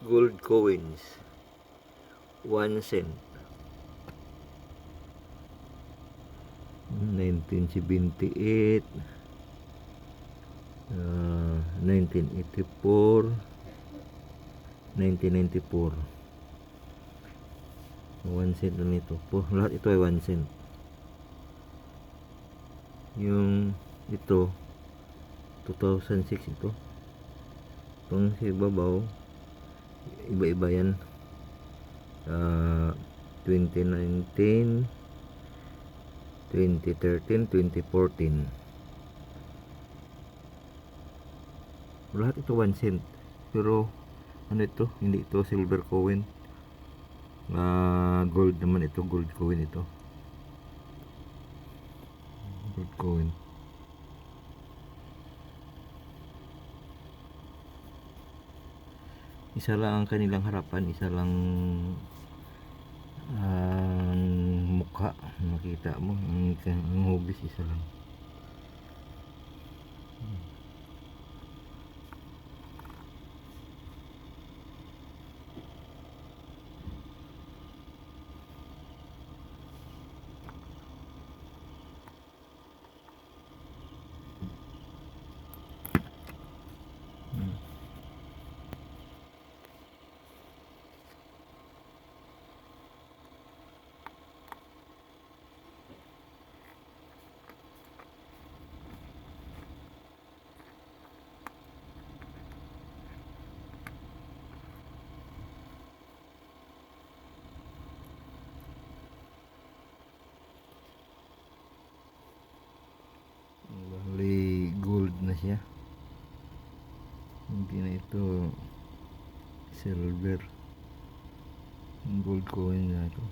Gold coins, 1 cent. 1978, 1984, 1994. 1 cent na nito po. Lahat ito ay 1 cent. Yung ito 2006 ito. Itong sa ibabaw iba-iba yan. 2019, 2013, 2014. Lahat ito 1 cent. Pero ano ito? Hindi ito silver coin. Gold naman ito. Gold coin ito. Gold coin. Isa lang ang kanilang harapan. Isa lang ang mukha. Makita mo. Ang hugis isa lang. Bali gold na siya. Hindi na ito silver. Gold coin na ito.